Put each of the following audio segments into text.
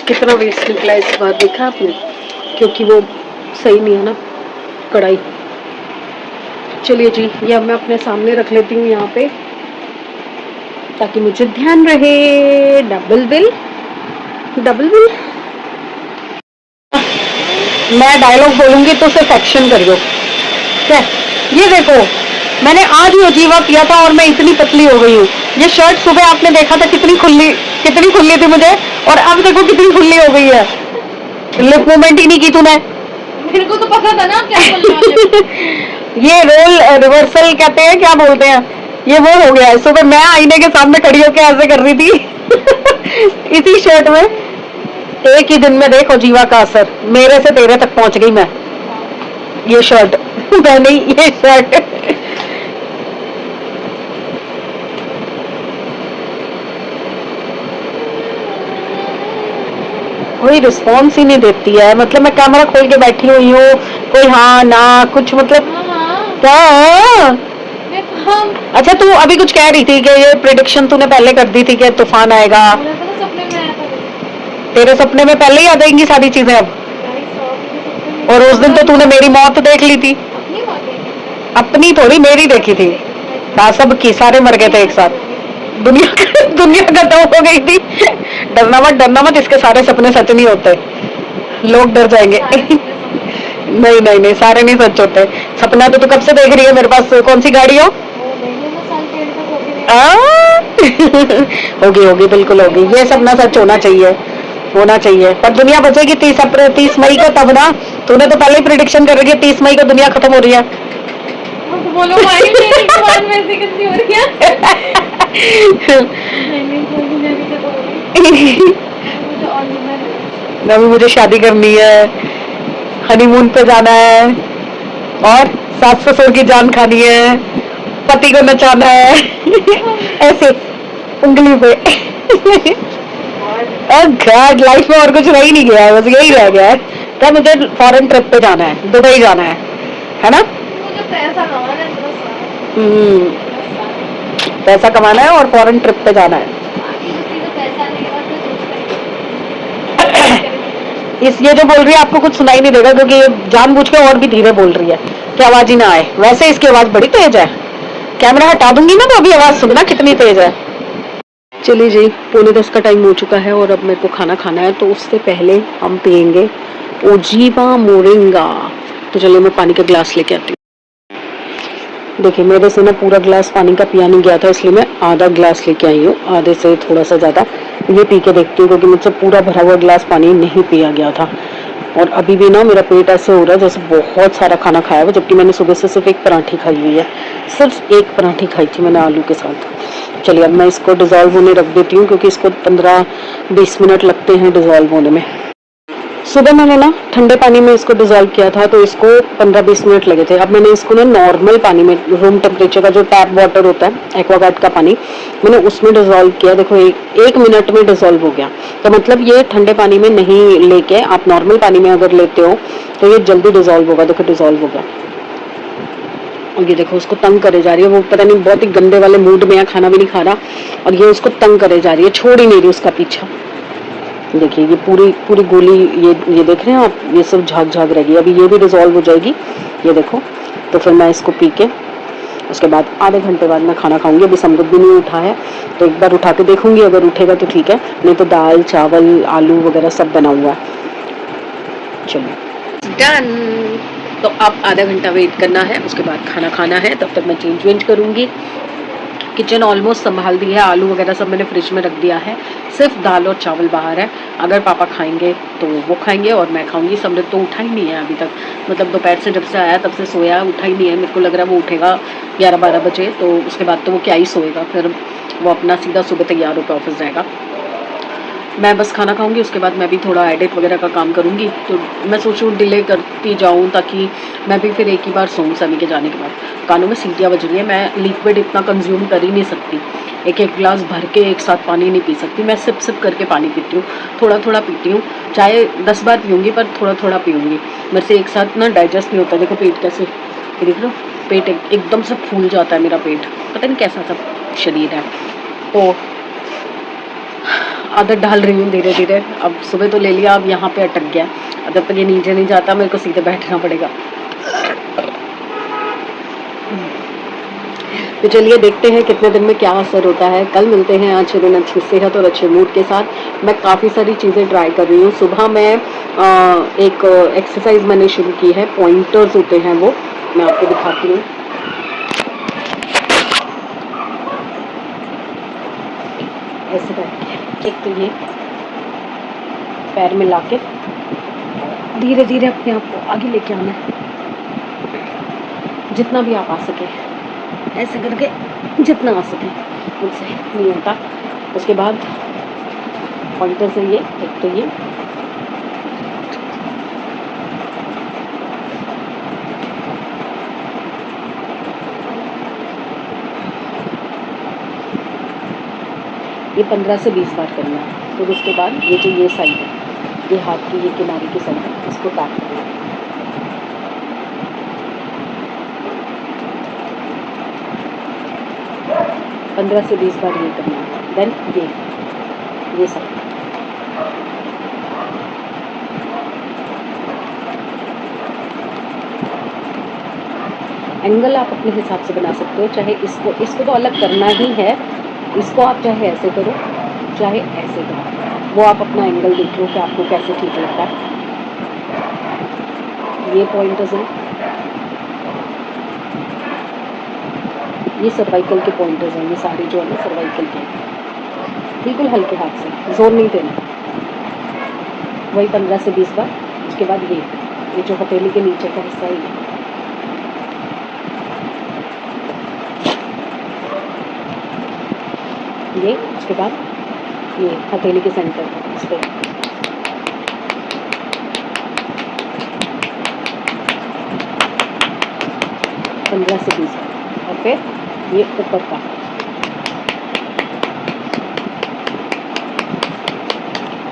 कितना वेस्ट निकला इस बार, देखा आपने? क्योंकि वो सही नहीं है ना कढ़ाई। चलिए जी, ये अब मैं अपने सामने रख लेती हूँ यहाँ पे, ताकि मुझे ध्यान रहे। Double bill, double bill. मैं डायलॉग बोलूंगी तो सिर्फ एक्शन करियो, क्या? ये देखो, मैंने आज ही ओजीवा पिया था और मैं इतनी पतली हो गई हूँ। ये शर्ट सुबह आपने देखा था कितनी खुली थी मुझे, और अब देखो कितनी खुली हो गई है। लिप मूवमेंट ही नहीं की तूने। मेरे को तो पता था ना क्या बोलने वाले। ये रोल रिवर्सल कहते हैं, क्या बोलते हैं, ये वो हो गया है। सुबह मैं आईने के सामने खड़ी होकर ऐसे कर रही थी इसी शर्ट में। एक ही दिन में देखो जीवा का असर, मेरे से तेरे तक पहुंच गई मैं। ये शर्ट मैं नहीं, ये शर्ट। कोई रिस्पॉन्स ही नहीं देती है, मतलब मैं कैमरा खोल के बैठी हुई हूँ, कोई हाँ ना कुछ, मतलब क्या? अच्छा, तू अभी कुछ कह रही थी कि ये प्रेडिक्शन तूने पहले कर दी थी कि तूफान आएगा। तेरे सपने में पहले ही आ जाएंगी सारी चीजें अब। और उस दिन तो तूने मेरी मौत देख ली थी। अपनी थोड़ी, मेरी देखी थी। सब की सारे मर गए थे एक साथ। दुनिया खत्म हो गई थी। डरना मत, इसके सारे सपने सच नहीं होते, लोग डर जाएंगे। नहीं नहीं नहीं, सारे नहीं सच होते। सपना तो तू कब से देख रही है मेरे पास कौन सी गाड़ी हो। होगी बिल्कुल होगी, ये सपना सच होना चाहिए। पर दुनिया बचेगी 30 मई को तब ना। तूने तो पहले ही प्रिडिक्शन कर रही है 30 मई को दुनिया खत्म हो रही है। बोलो भाई, मेरी जुबान में से कैसी हो रही है। अभी मुझे शादी करनी है, हनीमून पे जाना है, और सास ससुर की जान खानी है, पति को नचाना है ऐसे उंगली पे। गॉड, लाइफ में और कुछ रह ही नहीं गया है, बस यही रह गया है। तो मुझे फॉरेन ट्रिप पे जाना है, दुबई जाना है ना? मुझे पैसा कमाना है, पैसा कमाना है और फॉरेन ट्रिप पे जाना है। इस ये जो बोल रही है आपको कुछ सुनाई नहीं देगा, क्योंकि ये जानबूझ के और भी धीरे बोल रही है कि आवाज ही ना आए। वैसे इसकी आवाज बड़ी तेज है, कैमरा हटा दूंगी ना तो अभी आवाज सुनना कितनी तेज है। चलिए जी, 9:45 का टाइम हो चुका है और अब मेरे को खाना खाना है, तो उससे पहले हम पियेंगे ओजीवा मोरिंगा। तो चलिए मैं पानी का ग्लास लेके आती हूँ। देखिए, मेरे से ना पूरा ग्लास पानी का पिया नहीं गया था, इसलिए मैं आधा ग्लास लेके आई हूँ, आधे से थोड़ा सा ज़्यादा। ये पी के देखती हूँ, क्योंकि मुझसे पूरा भरा हुआ ग्लास पानी नहीं पिया गया था। और अभी भी ना मेरा पेट ऐसे हो रहा है जैसे बहुत सारा खाना खाया हुआ, जबकि मैंने सुबह से सिर्फ एक पराठी खाई हुई है। सिर्फ एक पराठी खाई थी मैंने आलू के साथ। चलिए अब मैं इसको डिज़ोल्व होने रख देती हूँ, क्योंकि इसको 15-20 मिनट लगते हैं डिज़ोल्व होने में। सुबह मैंने ना ठंडे पानी में इसको डिज़ोल्व किया था, तो इसको 15-20 मिनट लगे थे। अब मैंने इसको ना नॉर्मल पानी में, रूम टेम्परेचर का जो टैप वाटर होता है, एक्वागार्ड का पानी, मैंने उसमें डिज़ोल्व किया। देखो एक मिनट में डिज़ोल्व हो गया। तो मतलब ये ठंडे पानी में नहीं लेके आप नॉर्मल पानी में अगर लेते हो तो ये जल्दी डिज़ोल्व होगा। देखो डिज़ोल्व हो गया। और ये देखो उसको तंग करे जा रही है, वो पता नहीं बहुत ही गंदे वाले मूड में है, खाना भी नहीं खा रहा, और ये उसको तंग करे जा रही है, छोड़ ही नहीं रही उसका पीछा। देखिए ये पूरी गोली, ये देख रहे हैं आप, ये सब झाग रहेगी। अभी ये भी डिज़ोल्व हो जाएगी, ये देखो। तो फिर मैं इसको पी के उसके बाद आधे घंटे बाद मैं खाना खाऊंगी। अभी समृद्ध भी नहीं उठा है, तो एक बार उठा के देखूंगी, अगर उठेगा तो ठीक है, नहीं तो दाल चावल आलू वगैरह सब बना हुआ है। चलिए डन। तो अब आधा घंटा वेट करना है, उसके बाद खाना खाना है। तब तक मैं चेंज करूंगी। किचन ऑलमोस्ट संभाल दी है, आलू वगैरह सब मैंने फ्रिज में रख दिया है, सिर्फ दाल और चावल बाहर है। अगर पापा खाएंगे तो वो खाएंगे और मैं खाऊंगी। समृद्ध तो उठा ही नहीं है अभी तक, मतलब दोपहर से जब से आया तब से सोया, उठा ही नहीं है। मेरे को लग रहा है वो उठेगा 11-12 बजे, तो उसके बाद तो वो क्या ही सोएगा, फिर वो अपना सीधा सुबह तैयार होकर ऑफिस जाएगा। मैं बस खाना खाऊंगी, उसके बाद मैं भी थोड़ा एडिट वगैरह का काम करूंगी। तो मैं सोच रही हूँ डिले करती जाऊँ, ताकि मैं भी फिर एक ही बार सोऊं सभी के जाने के बाद। कानों में सीटियाँ बज रही हैं, मैं लिक्विड इतना कंज्यूम कर ही नहीं सकती, एक गिलास भर के एक साथ पानी नहीं पी सकती। मैं सिप करके पानी पीती हूँ, थोड़ा पीती हूँ, चाहे 10 बार पीऊँगी पर थोड़ा पीऊँगी। मेरे से एक साथ ना डाइजेस्ट नहीं होता। देखो पेट कैसे, देख लो पेट एकदम से फूल जाता है मेरा पेट, पता नहीं कैसा सब शरीर है। तो आदत डाल रही हूँ धीरे धीरे। अब सुबह तो ले लिया, अब यहाँ पे अटक गया। जब तक ये नीचे नहीं जाता मेरे को सीधे बैठना पड़ेगा। तो चलिए देखते हैं कितने दिन में क्या असर होता है। कल मिलते हैं अच्छे दिन अच्छी सेहत और अच्छे मूड के साथ। मैं काफ़ी सारी चीज़ें ट्राई कर रही हूँ। सुबह मैं एक एक्सरसाइज मैंने शुरू की है, पॉइंटर्स होते हैं वो, मैं आपको दिखाती हूँ। ऐसे करके एक तो ये पैर में लाके धीरे धीरे अपने आप को आगे लेके आना है, जितना भी आप आ सके, ऐसे करके जितना आ सके। मुझसे नहीं होता। उसके बाद पॉइंटर से ये एक तो ये ये 15 से 20 बार करना है। फिर उसके बाद ये जो ये साइड है, ये हाथ की ये किनारे की साइड है, इसको टैप करना है। 15 से 20 बार ये करना है। देन ये साइड एंगल आप अपने हिसाब से बना सकते हो। चाहे इसको तो अलग करना ही है, इसको आप चाहे ऐसे करो चाहे ऐसे करो, वो आप अपना एंगल देख लो कि आपको कैसे ठीक लगता है। ये पॉइंटर्स हैं, ये सर्वाइकल के पॉइंटर्स हैं। ये सारे जो है ना सर्वाइकल के, बिल्कुल हल्के हाथ से, जोर नहीं देना। वही 15 से 20 बार। उसके बाद ये जो हथेली के नीचे का हिस्सा है ये, उसके बाद ये हथेली के सेंटर इस पर 15 से 20 और फिर ये ऊपर का।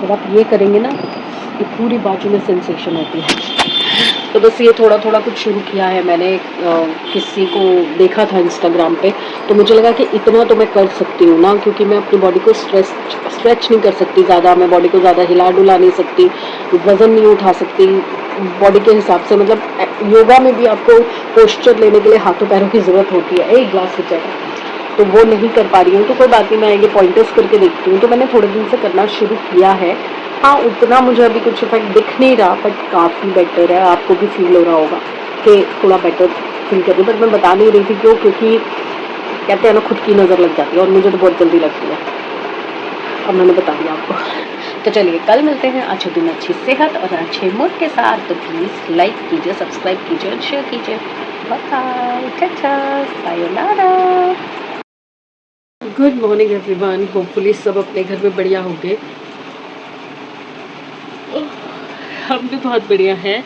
जब आप ये करेंगे ना, ये पूरी बाजू में सेंसेशन होती है। तो बस ये थोड़ा थोड़ा कुछ शुरू किया है मैंने। किसी को देखा था इंस्टाग्राम पे, तो मुझे लगा कि इतना तो मैं कर सकती हूँ ना, क्योंकि मैं अपनी बॉडी को स्ट्रेच नहीं कर सकती ज़्यादा, मैं बॉडी को ज़्यादा हिला डुला नहीं सकती, वज़न नहीं उठा सकती बॉडी के हिसाब से। मतलब योगा में भी आपको पोस्चर लेने के लिए हाथों पैरों की ज़रूरत होती है, एक ग्लास हो जाएगा, तो वो नहीं कर पा रही हूँ। तो कोई बात नहीं, मैं ये पॉइंटर्स करके देखती हूँ। तो मैंने थोड़े दिन से करना शुरू किया है। हाँ, उतना मुझे अभी कुछ इफेक्ट दिख नहीं रहा, बट काफ़ी बेटर है। आपको भी फील हो रहा होगा कि थोड़ा बेटर फील कर रही हूँ, बट मैं बता नहीं रही थी क्यों, क्योंकि कहते हैं ना खुद की नज़र लग जाती है, और मुझे तो बहुत जल्दी लगती है। अब मैंने बता दिया आपको। तो चलिए कल मिलते हैं अच्छे दिन अच्छी सेहत और अच्छे मूड के साथ। तो प्लीज़ लाइक कीजिए, सब्सक्राइब कीजिए और शेयर कीजिए। बाय, टाटा, सायोनारा। Good morning everyone. होपफुली सब अपने घर में बढ़िया होंगे। हम भी बहुत बढ़िया हैं।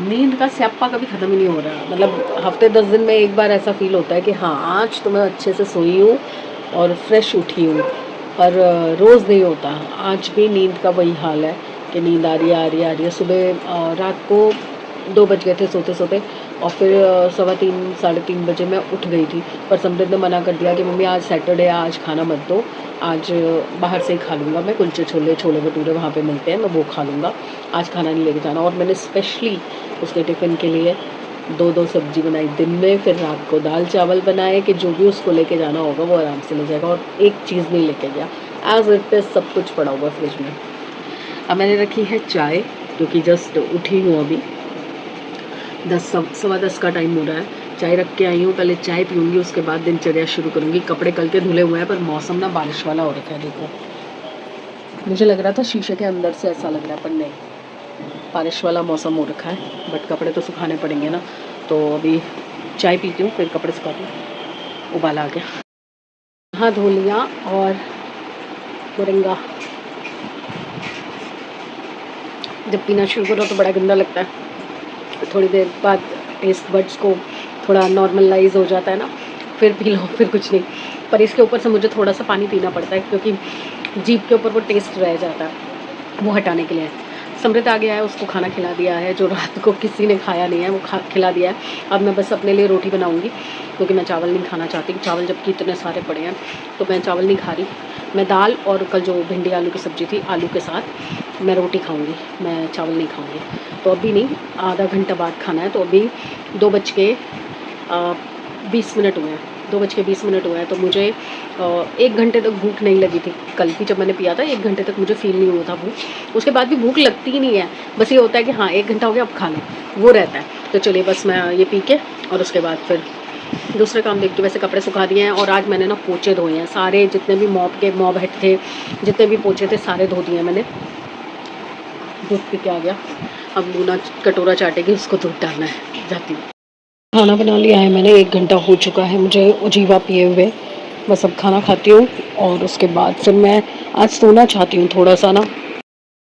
नींद का स्यापा कभी ख़त्म ही नहीं हो रहा। मतलब हफ्ते 10 दिन में एक बार ऐसा फील होता है कि हाँ आज तो मैं अच्छे से सोई हूँ और फ्रेश उठी हूँ, पर रोज़ नहीं होता। आज भी नींद का वही हाल है कि नींद आ रही है। सुबह रात को 2 बज गए थे सोते सोते, और फिर 3:15 साढ़े 3 बजे मैं उठ गई थी। पर समृद्ध ने मना कर दिया कि मम्मी आज सैटरडे है, आज खाना मत दो, आज बाहर से ही खा लूँगा मैं, कुलचे छोले भटूरे वहाँ पे मिलते हैं, मैं वो खा लूँगा, आज खाना नहीं लेके जाना। और मैंने स्पेशली उसके टिफ़िन के लिए 2 सब्जी बनाई दिन में, फिर रात को दाल चावल बनाए कि जो भी उसको लेके जाना होगा वो आराम से ले जाएगा। और एक चीज़ नहीं लेके गया, एज इट इज़ सब कुछ पड़ा हुआ फ्रिज में। अब मैंने रखी है चाय, क्योंकि जस्ट उठी हूँ अभी, 10 का टाइम हो रहा है। चाय रख के आई हूँ, पहले चाय पीऊँगी, उसके बाद दिनचर्या शुरू करूँगी। कपड़े कल के धुले हुए हैं, पर मौसम ना बारिश वाला हो रखा है। देखो, मुझे लग रहा था शीशे के अंदर से ऐसा लग रहा है, पर नहीं, बारिश वाला मौसम हो रखा है। बट कपड़े तो सुखाने पड़ेंगे ना, तो अभी चाय पीती हूँ, फिर कपड़े सुखाती हूँ। उबाला आ गया, हाथ धो लिया और मोरिंगा जब पीना शुरू करो तो बड़ा गंदा लगता है। थोड़ी देर बाद टेस्ट बड्स को थोड़ा नॉर्मलाइज हो जाता है ना, फिर पी लो, फिर कुछ नहीं। पर इसके ऊपर से मुझे थोड़ा सा पानी पीना पड़ता है, क्योंकि जीभ के ऊपर वो टेस्ट रह जाता है, वो हटाने के लिए। समृद्ध आ गया है, उसको खाना खिला दिया है, जो रात को किसी ने खाया नहीं है वो खिला दिया है। अब मैं बस अपने लिए रोटी बनाऊंगी, क्योंकि मैं चावल नहीं खाना चाहती। चावल जबकि इतने सारे पड़े हैं, तो मैं चावल नहीं खा रही। मैं दाल और कल जो भिंडी आलू की सब्ज़ी थी, आलू के साथ मैं रोटी खाऊंगी, मैं चावल नहीं खाऊंगी। तो अभी नहीं, आधा घंटा बाद खाना है। तो अभी 2:20 हुए हैं, 2:20 हुए हैं। तो मुझे 1 घंटे तक भूख नहीं लगी थी। कल भी जब मैंने पिया था 1 घंटे तक मुझे फ़ील नहीं हुआ था भूख। उसके बाद भी भूख लगती ही नहीं है, बस ये होता है कि हाँ 1 घंटा हो गया अब खा लें, वो रहता है। तो चलिए बस मैं ये पी के और उसके बाद फिर दूसरे काम देखती हूँ। वैसे कपड़े सुखा दिए हैं और आज मैंने ना पोचे धोए हैं सारे, जितने भी मॉब हेड थे, जितने भी पोचे थे सारे धो दिए मैंने। दूध पी के आ गया, अब लूना कटोरा चाटेगी, उसको दूध डालना है, जाती हूँ। खाना बना लिया है मैंने, 1 घंटा हो चुका है मुझे उजीवा पिए हुए। बस अब खाना खाती हूँ और उसके बाद फिर मैं आज सोना चाहती हूँ थोड़ा सा ना।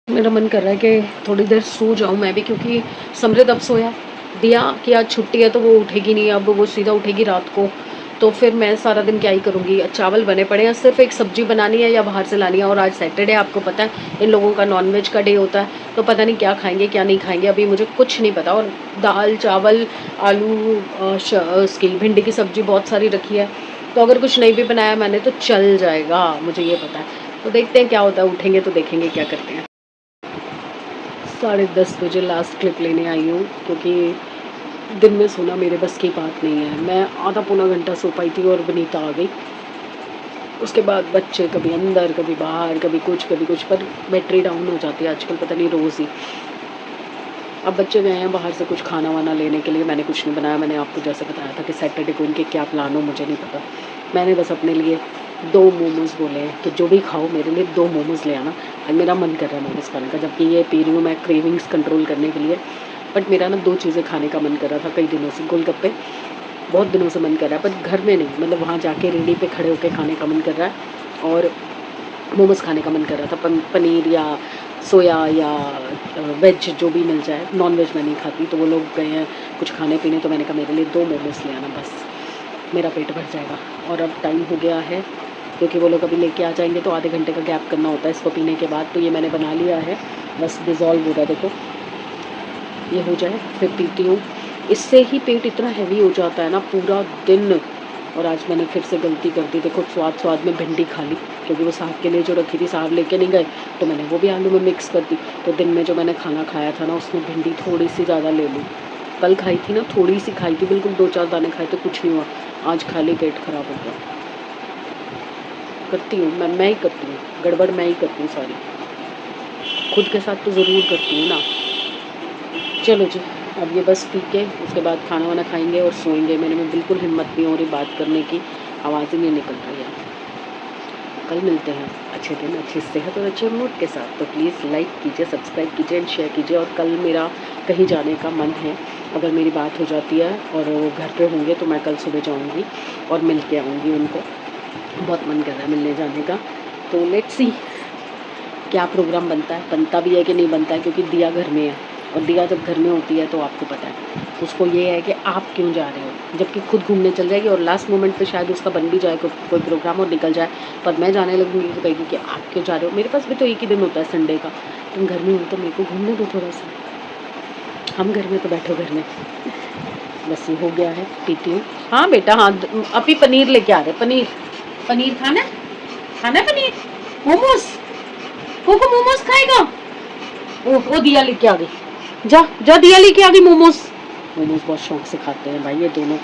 मेरा मन कर रहा है कि थोड़ी देर सो जाऊँ मैं भी, क्योंकि समृद्ध अब सोया। दिया कि आज छुट्टी है तो वो उठेगी नहीं, अब वो सीधा उठेगी रात को। तो फिर मैं सारा दिन क्या ही करूँगी। चावल बने पड़े हैं, सिर्फ एक सब्जी बनानी है या बाहर से लानी है। और आज सैटरडे, आपको पता है इन लोगों का नॉनवेज का डे होता है, तो पता नहीं क्या खाएंगे क्या नहीं खाएंगे, अभी मुझे कुछ नहीं पता। और दाल चावल आलू उसकी भिंडी की सब्ज़ी बहुत सारी रखी है, तो अगर कुछ नहीं भी बनाया मैंने तो चल जाएगा, मुझे ये पता है। तो देखते हैं क्या होता है, उठेंगे तो देखेंगे क्या करते हैं। 10:30 बजे लास्ट क्लिप लेने आई हूँ, क्योंकि दिन में सोना मेरे बस की बात नहीं है। मैं आधा पौना घंटा सो पाई थी और बनीता आ गई। उसके बाद बच्चे कभी अंदर कभी बाहर, कभी कुछ पर बैटरी डाउन हो जाती है आजकल, पता नहीं रोज़ ही। अब बच्चे गए हैं बाहर से कुछ खाना वाना लेने के लिए, मैंने कुछ नहीं बनाया। मैंने आपको जैसे बताया था कि सैटरडे को उनके क्या प्लान हो मुझे नहीं पता। मैंने बस अपने लिए 2 मोमोज़ बोले हैं कि जो भी खाओ मेरे लिए 2 मोमोज़ ले आना। और मेरा मन कर रहा है मोमोज़ खाने का, जबकि ये पी रही हूँ मैं क्रेविंग्स कंट्रोल करने के लिए। बट मेरा ना 2 चीज़ें खाने का मन कर रहा था कई दिनों से। गोलगप्पे बहुत दिनों से मन कर रहा है, पर घर में नहीं, मतलब वहाँ जाके रेडी पे खड़े होकर खाने का मन कर रहा है। और मोमोज़ खाने का मन कर रहा था, पनीर या सोया या वेज जो भी मिल जाए। नॉन वेज मैं नहीं खाती, तो वो लोग गए हैं कुछ खाने पीने, तो मैंने कहा मेरे लिए 2 मोमोज़ ले आना, बस मेरा पेट भर जाएगा। और अब टाइम हो गया है, क्योंकि वो लोग अभी लेके आ जाएंगे तो आधे घंटे का गैप करना होता है इसको पीने के बाद। तो ये मैंने बना लिया है, बस डिज़ोल्व हो रहा है, देखो ये हो जाए फिर पीती हूँ। इससे ही पेट इतना हैवी हो जाता है ना पूरा दिन। और आज मैंने फिर से गलती कर दी, देखो स्वाद में भिंडी खा ली, क्योंकि वो साहब के लिए जो रखी थी साहब लेके नहीं गए, तो मैंने वो भी आलू में मिक्स कर दी। तो दिन में जो मैंने खाना खाया था ना, उसमें भिंडी थोड़ी सी ज़्यादा ले ली। कल खाई थी ना, थोड़ी सी खाई थी, बिल्कुल 2-4 दाने खाए तो कुछ नहीं हुआ। आज खा ली, पेट खराब हो गया। करती हूँ मैं ही करती हूँ गड़बड़, मैं ही करती हूँ सारी, खुद के साथ तो ज़रूर करती हूँ ना। चलो जी, अब ये बस पी के उसके बाद खाना वाना खाएंगे और सोएंगे। मेरे में बिल्कुल हिम्मत नहीं हो रही बात करने की, आवाज़ ही नहीं निकल रही है। कल मिलते हैं अच्छे दिन, अच्छी सेहत और अच्छे मूड के साथ। तो प्लीज़ लाइक कीजिए, सब्सक्राइब कीजिए एंड शेयर कीजिए। और कल मेरा कहीं जाने का मन है, अगर मेरी बात हो जाती है और वो घर पे होंगे तो मैं कल सुबह जाऊँगी और मिल के आऊँगी उनको। बहुत मन कर रहा है मिलने जाने का, तो लेट्स सी क्या प्रोग्राम बनता है, बनता भी है कि नहीं बनता है, क्योंकि दिया घर में है। और दिया जब घर में होती है तो आपको पता है उसको ये है कि आप क्यों जा रहे हो, जबकि खुद घूमने चल जाएगी और लास्ट मोमेंट पे शायद उसका बन भी जाए कोई प्रोग्राम और निकल जाए। पर मैं जाने लगूंगी तो कहेगी कि आप क्यों जा रहे हो, मेरे पास भी तो एक ही दिन होता है संडे का, तुम घर में हो तो मेरे को घूमने दो थोड़ा सा, हम घर में तो बैठो घर में। बस ये हो गया है, पीती हूँ। हाँ बेटा हाँ, अभी पनीर लेके आ रहे, पनीर खाना पनीर, मोमोज, कोको मोमोज खाएगा। ओ दिया लेके आ गई, जा दिया लेके आ गई मोमोज बहुत शौक से खाते हैं भाई ये दोनों।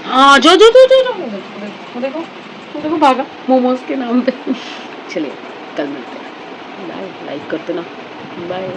हाँ जो देखो भागा मोमोज के नाम पे। चलिए कल मिलते हैं, बाय, लाइक कर देना, बाय।